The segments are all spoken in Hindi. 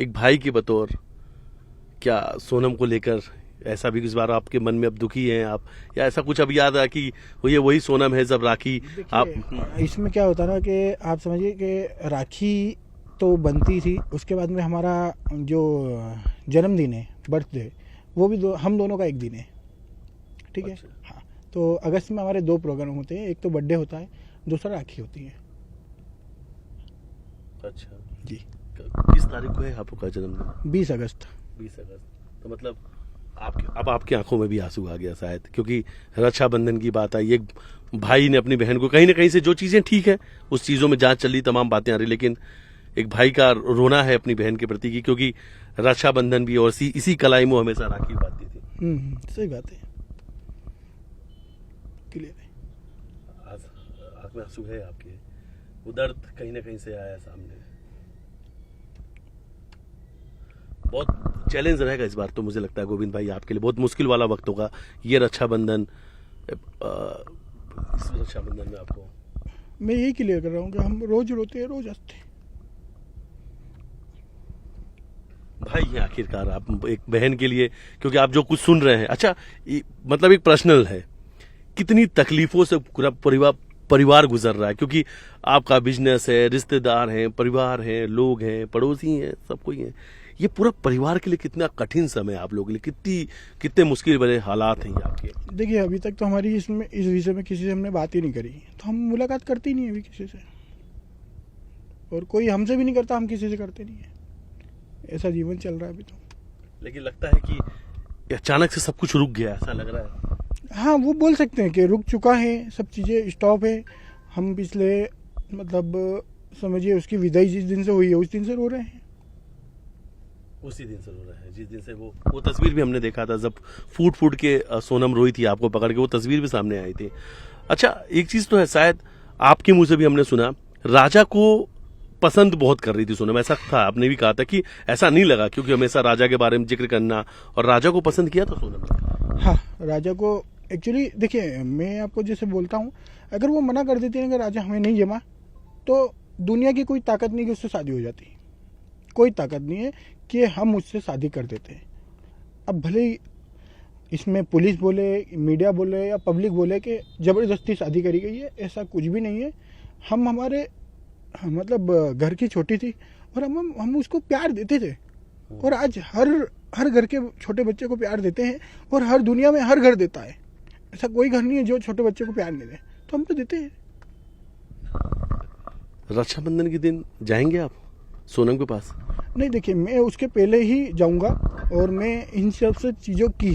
एक भाई के बतौर क्या सोनम को लेकर ऐसा भी इस बार आपके मन में अब दुखी हैं आप, या ऐसा कुछ अब याद आ कि ये वही सोनम है जब राखी आप? इसमें क्या होता ना कि आप समझिए कि राखी तो बनती थी, उसके बाद में हमारा जो जन्मदिन है, बर्थडे, वो भी हम दोनों का एक दिन है, ठीक है। अच्छा। हाँ, तो अगस्त में हमारे 2 प्रोग्राम होते हैं, एक तो बर्थडे होता है, दूसरा राखी होती है। अच्छा जी। किस तारीख को है आपका जन्मदिन? 20 अगस्त। 20 अगस्त। तो मतलब आपकी आंखों में भी आंसू आ गया शायद, क्योंकि रक्षाबंधन की बात आई, एक भाई ने अपनी बहन को कहीं ना कहीं से, जो चीजें ठीक है उस चीजों में जांच चल रही, तमाम बातें आ रही, लेकिन एक भाई का रोना है अपनी बहन के प्रति की, क्योंकि रक्षाबंधन भी और इसी कलाई में हमेशा राखी बांधती थी। सही बात है, क्लियर है। आंख में आंसू है आपके, वो दर्द कहीं ना कहीं से आया सामने। बहुत चैलेंज रहेगा इस बार तो, मुझे लगता है गोविंद भाई आपके लिए बहुत मुश्किल वाला वक्त होगा ये रक्षाबंधन। इस रक्षाबंधन में आपको मैं यही क्लियर कर रहा हूँ कि हम रोज रोते हैं, रोज हंसते हैं। भाई हैं आखिरकार आप एक बहन के लिए, क्योंकि आप जो कुछ सुन रहे हैं, अच्छा मतलब एक पर्सनल है, कितनी तकलीफों से पूरा परिवार गुजर रहा है, क्योंकि आपका बिजनेस है, रिश्तेदार हैं, परिवार हैं, लोग हैं, पड़ोसी हैं, सब कोई हैं, ये पूरा परिवार के लिए कितना कठिन समय है आप लोगों के लिए, कितने मुश्किल वाले हालात हैं ये आपके? देखिए, अभी तक तो हमारी इस विषय में किसी से हमने बात ही नहीं करी, तो हम मुलाकात करते ही नहीं अभी किसी से, और कोई हमसे भी नहीं करता, हम किसी से करते नहीं है, ऐसा जीवन चल रहा है अभी तो। लेकिन लगता है कि अचानक से सब कुछ रुक गया, ऐसा लग रहा है। हाँ, वो बोल सकते हैं कि रुक चुका है, सब चीज़ें स्टॉप है। हम पिछले मतलब समझिए उसकी विदाई जिस दिन से हुई है उस दिन से रो रहे हैं। उसी दिन से रो रहे हैं जिस दिन से वो तस्वीर भी हमने देखा था, जब फूट के सोनम रोई थी आपको पकड़ के, वो तस्वीर भी सामने आई थी। अच्छा, एक चीज तो है, शायद आपके मुंह से भी हमने सुना, राजा को पसंद बहुत कर रही थी सोनम, ऐसा था, आपने भी कहा था कि ऐसा नहीं लगा, क्योंकि हमेशा राजा के बारे में जिक्र करना, और राजा को पसंद किया था सोनम ने। हाँ, राजा को एक्चुअली देखिए, मैं आपको जैसे बोलता हूँ, अगर वो मना कर देती है कि राजा हमें नहीं जमा, तो दुनिया की कोई ताकत नहीं कि उससे शादी हो जाती, कोई ताकत नहीं है कि हम उससे शादी कर देते हैं। अब भले ही इसमें पुलिस बोले, मीडिया बोले या पब्लिक बोले कि ज़बरदस्ती शादी करी गई है, ऐसा कुछ भी नहीं है। हम हमारे मतलब घर की छोटी थी और हम उसको प्यार देते थे, और आज हर घर के छोटे बच्चे को प्यार देते हैं, और हर दुनिया में हर घर देता है, ऐसा कोई घर नहीं है जो छोटे बच्चे को प्यार नहीं दे, तो हम तो देते हैं। रक्षाबंधन के दिन जाएंगे आप सोनम के पास? नहीं, देखिए, मैं उसके पहले ही जाऊंगा, और मैं इन सब से चीज़ों की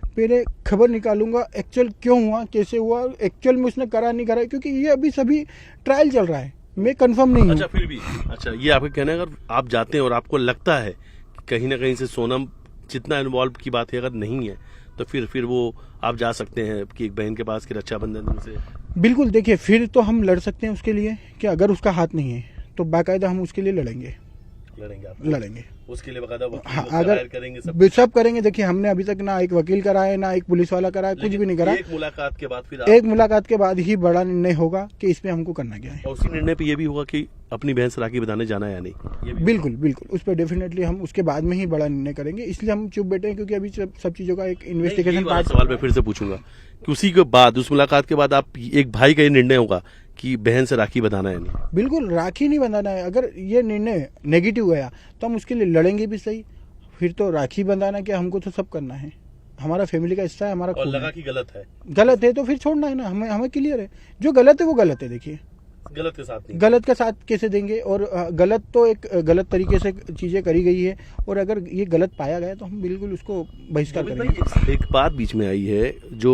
पहले खबर निकालूंगा, एक्चुअल क्यों हुआ, कैसे हुआ, एक्चुअल में उसने करा नहीं करा, क्योंकि ये अभी सभी ट्रायल चल रहा है, मैं कंफर्म नहीं हूँ। अच्छा, फिर भी अच्छा, ये आपका कहना है, अगर आप जाते हैं और आपको लगता है कि कहीं ना कहीं से सोनम जितना इन्वॉल्व की बात है अगर नहीं है, तो फिर वो आप जा सकते हैं कि एक बहन के पास की रक्षाबंधन से? बिल्कुल, देखिए, फिर तो हम लड़ सकते हैं उसके लिए, कि अगर उसका हाथ नहीं है तो बाकायदा हम उसके लिए लड़ेंगे आप लड़ेंगे उसके लिए बकायदा हाँ, अगर करेंगे, सब करेंगे। देखिए, हमने अभी तक ना एक वकील करा है, ना एक पुलिस वाला करा है, कुछ भी नहीं करा। एक मुलाकात के बाद ही बड़ा निर्णय होगा कि इसमें हमको करना क्या है, और उसी निर्णय पे ये भी होगा कि अपनी बहन से राखी बंधाने जाना है या नहीं, ये भी बिल्कुल उस पर डेफिनेटली हम उसके बाद में ही बड़ा निर्णय करेंगे। इसलिए हम चुप बैठे हैं, क्योंकि अभी सब चीज़ों का एक इन्वेस्टिगेशन पार्ट। सवाल मैं फिर से पूछूंगा कि उसी के बाद, उस मुलाकात के बाद आप एक भाई का ये निर्णय होगा कि बहन से राखी बंधाना है नहीं? बिल्कुल, राखी नहीं बंधाना है। अगर ये निर्णय नेगेटिव गया तो हम उसके लिए लड़ेंगे भी सही, फिर तो राखी बंधाना क्या, हमको तो सब करना है, हमारा फैमिली का हिस्सा है, हमारा और खून लगा है। कि गलत है तो फिर छोड़ना है ना, हमें क्लियर है, जो गलत है वो गलत है। देखिए, गलत के साथ नहीं, गलत का साथ कैसे देंगे, और गलत तो एक गलत तरीके से चीजें करी गई है, और अगर ये गलत पाया गया तो हम बिल्कुल उसको बहिष्कार करेंगे। एक बात बीच में आई है, जो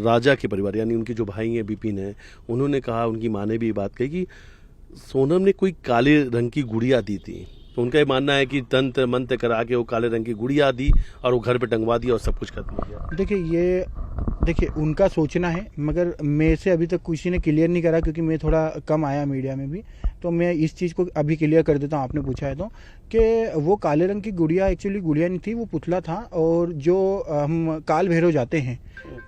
राजा के परिवार यानी उनके जो भाई हैं विपिन है, उन्होंने कहा, उनकी माँ ने भी बात कही कि सोनम ने कोई काले रंग की गुड़िया दी थी, तो उनका ये मानना है कि तंत्र मंत्र करा के वो काले रंग की गुड़िया दी और वो घर पे टंगवा दिया और सब कुछ खत्म हो गया। देखिए, उनका सोचना है, मगर मेरे से अभी तक किसी ने क्लियर नहीं करा, क्योंकि मैं थोड़ा कम आया मीडिया में भी, तो मैं इस चीज़ को अभी क्लियर कर देता हूँ, आपने पूछा है तो, कि वो काले रंग की गुड़िया एक्चुअली गुड़िया नहीं थी, वो पुतला था। और जो हम काल भैरव जाते हैं,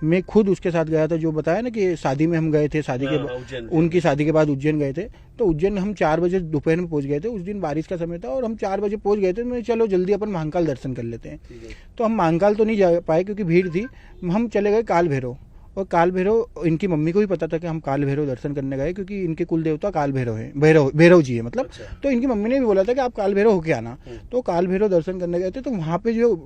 मैं खुद उसके साथ गया था, जो बताया ना कि शादी में हम गए थे, शादी के उनकी शादी के बाद उज्जैन गए थे। तो उज्जैन हम 4 बजे दोपहर में पहुंच गए थे, उस दिन बारिश का समय था और हम 4 बजे पहुंच गए थे। मैं चलो जल्दी अपन महाकाल दर्शन कर लेते हैं। तो हम महाकाल तो नहीं जा पाए क्योंकि भीड़ थी, हम चले गए काल भैरव। और काल भैरव, इनकी मम्मी को भी पता था कि हम काल भैरव दर्शन करने गए, क्योंकि इनके कुल देवता काल भैरव है, भैरव जी है मतलब। अच्छा। तो इनकी मम्मी ने भी बोला था कि आप काल भैरव होके आना। तो काल भैरव दर्शन करने गए थे, तो वहाँ पे जो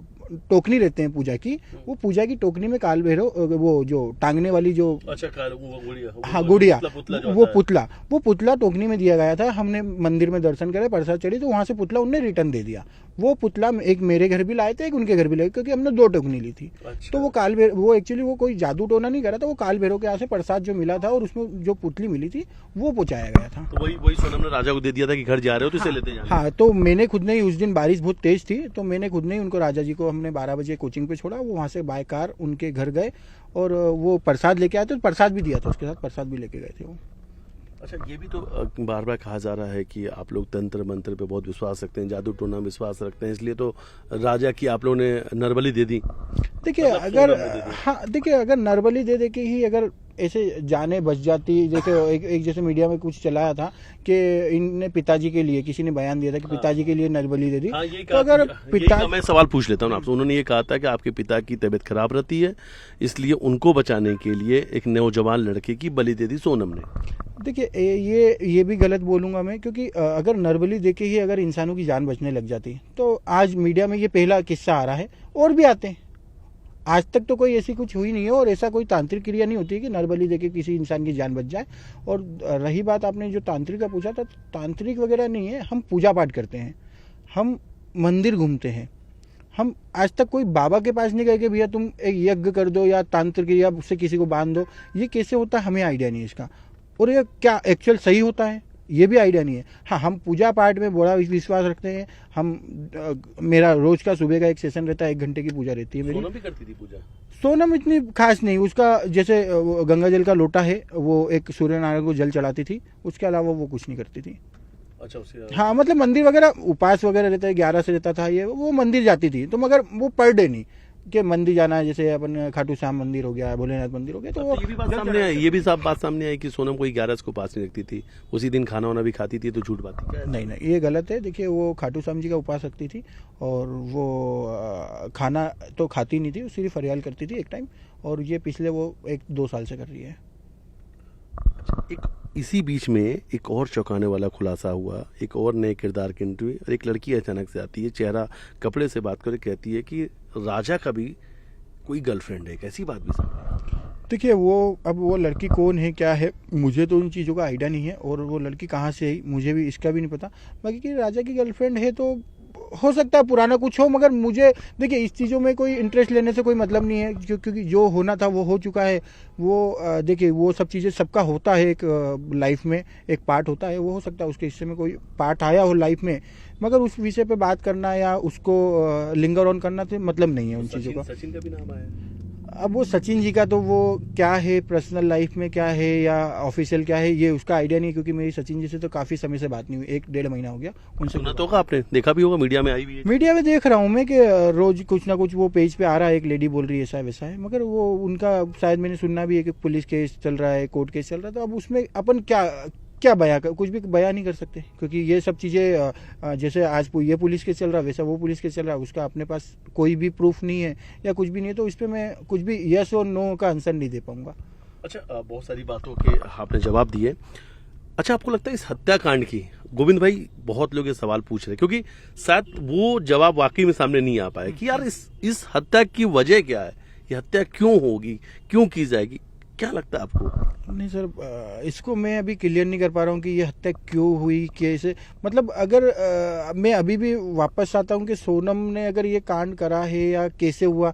टोकनी रहते हैं पूजा की, वो पूजा की टोकनी में काल भैरव, वो जो टांगने वाली जो, अच्छा, वो गुड़िया, हाँ गुड़िया, वो पुतला पुतला टोकनी में दिया गया था। हमने मंदिर में दर्शन करे, प्रसाद चढ़ी, तो वहाँ से पुतला उनने रिटर्न दे दिया। वो पुतला एक मेरे घर भी लाए थे, एक उनके घर भी लाए, क्योंकि हमने 2 टोकनी ली थी। अच्छा। तो वो वो एक्चुअली वो कोई जादू टोना नहीं करा था, वो काल भैरव के यहाँ से प्रसाद जो मिला था और उसमें जो पुतली मिली थी वो पहुंचाया गया था। तो वही सोनम ने राजा को दे दिया था कि घर जा रहे हो तो इसे लेते जाना। हाँ, तो मैंने खुद ने ही, उस दिन बारिश बहुत तेज थी, तो मैंने खुद ने ही उनको, राजा जी को हमने 12 बजे कोचिंग पे छोड़ा, वो वहाँ से बाय कार उनके घर गए और वो प्रसाद लेके आए थे, तो प्रसाद भी दिया था उसके साथ, प्रसाद भी लेके गए थे वो। अच्छा, ये भी तो बार बार कहा जा रहा है कि आप लोग तंत्र मंत्र पे बहुत विश्वास रखते हैं, जादू टोना में विश्वास रखते हैं, इसलिए तो राजा की आप लोगों ने नरबली दे दी। देखिए अगर, हाँ देखिए, अगर नरबली दे के ही अगर ऐसे जाने बच जाती, जैसे एक जैसे मीडिया में कुछ चलाया था कि इनने पिताजी के लिए, किसी ने बयान दिया था कि पिताजी के लिए नरबली दे दी। तो अगर पिता, मैं सवाल पूछ लेता हूँ आपसे, उन्होंने ये कहा था कि आपके पिता की तबीयत खराब रहती है, इसलिए उनको बचाने के लिए एक नौजवान लड़के की बलि दे दी सोनम ने। देखिए ये भी गलत बोलूंगा मैं, क्योंकि अगर नरबली देके ही अगर इंसानों की जान बचने लग जाती, तो आज मीडिया में ये पहला किस्सा आ रहा है, और भी आते हैं। आज तक तो कोई ऐसी कुछ हुई नहीं है, और ऐसा कोई तांत्रिक क्रिया नहीं होती है कि नरबली देके किसी इंसान की जान बच जाए। और रही बात आपने जो तांत्रिक का पूछा था, तांत्रिक वगैरह नहीं है, हम पूजा पाठ करते हैं, हम मंदिर घूमते हैं। हम आज तक कोई बाबा के पास नहीं गए कि भैया तुम एक यज्ञ कर दो या तांत्रिक या उससे किसी को बांध दो। ये कैसे होता है हमें आइडिया नहीं है इसका, और ये क्या एक्चुअल सही होता है ये भी आइडिया नहीं है। हाँ, हम पूजा पाठ में बड़ा विश्वास रखते हैं। मेरा रोज का सुबह का एक सेशन रहता है, 1 घंटे की पूजा रहती है मेरी। सोनम भी करती थी पूजा? सोनम इतनी खास नहीं, उसका जैसे गंगा जल का लोटा है, वो एक सूर्य नारायण को जल चढ़ाती थी, उसके अलावा वो कुछ नहीं करती थी। अच्छा, उसके हाँ, मतलब मंदिर वगैरह उपास वगैरह रहता है, 11 से रहता था ये, वो मंदिर जाती थी, तो मगर वो पर डे नहीं कि मंदिर जाना है, जैसे अपन खाटू श्याम मंदिर हो गया, भोलेनाथ मंदिर हो गया, तो ये भी बात सामने आई, ये भी सब बात सामने आई कि सोनम कोई 11 को पास नहीं रखती थी, उसी दिन खाना वाना भी खाती थी, तो झूठ बात है? नहीं, ये गलत है। देखिए, वो खाटू श्याम जी का उपास रखती थी, और वो खाना तो खाती नहीं थी, सिर्फ फरियाल करती थी एक टाइम, और ये पिछले वो 1-2 साल से कर रही है। एक इसी बीच में एक और चौंकाने वाला खुलासा हुआ, एक और नए किरदार की इंटरव्यू, और एक लड़की अचानक से आती है, चेहरा कपड़े से बात करके कहती है कि राजा का भी कोई गर्लफ्रेंड है। कैसी बात भी सामने? देखिए, अब वो लड़की कौन है क्या है, मुझे तो उन चीज़ों का आइडिया नहीं है, और वो लड़की कहाँ से आई मुझे भी इसका भी नहीं पता। बाकी कि राजा की गर्लफ्रेंड है तो हो सकता है पुराना कुछ हो, मगर मुझे देखिए इस चीज़ों में कोई इंटरेस्ट लेने से कोई मतलब नहीं है, क्योंकि जो होना था वो हो चुका है। वो देखिए, वो सब चीज़ें सबका होता है, एक लाइफ में एक पार्ट होता है, वो हो सकता है उसके हिस्से में कोई पार्ट आया हो लाइफ में, मगर उस विषय पे बात करना या उसको लिंगर ऑन करना तो मतलब नहीं है उन चीज़ों का। सचिन का भी नाम आया। अब वो सचिन जी का तो वो क्या है, पर्सनल लाइफ में क्या है या ऑफिशियल क्या है, ये उसका आइडिया नहीं, क्योंकि मेरी सचिन जी से तो काफी समय से बात नहीं हुई, 1-1.5 महीना हो गया उनसे। सुना तो होगा आपने, देखा भी होगा, मीडिया में आई भी है। मीडिया में देख रहा हूँ मैं कि रोज कुछ ना कुछ वो पेज पे आ रहा है, एक लेडी बोल रही है ऐसा वैसा है, मगर वो उनका शायद मैंने सुनना भी है कि पुलिस केस चल रहा है, कोर्ट केस चल रहा है, तो अब उसमें अपन क्या बयां कुछ भी बयां नहीं कर सकते, क्योंकि ये सब चीज़ें जैसे आज ये पुलिस केस चल रहा है, वैसा वो पुलिस केस चल रहा है, उसका अपने पास कोई भी प्रूफ नहीं है या कुछ भी नहीं है, तो इस पर मैं कुछ भी यस और नो का आंसर नहीं दे पाऊंगा। अच्छा, बहुत सारी बातों के आपने जवाब दिए। अच्छा, आपको लगता है इस हत्याकांड की, गोविंद भाई बहुत लोग ये सवाल पूछ रहे हैं, क्योंकि शायद वो जवाब वाकई में सामने नहीं आ पाए कि यार इस हत्या की वजह क्या है, ये हत्या क्यों होगी, क्यों की जाएगी, क्या लगता है आपको? नहीं सर, इसको मैं अभी क्लियर नहीं कर पा रहा हूँ कि ये हत्या क्यों हुई, कैसे, मतलब अगर मैं अभी भी वापस आता हूँ कि सोनम ने अगर ये कांड करा है या कैसे हुआ,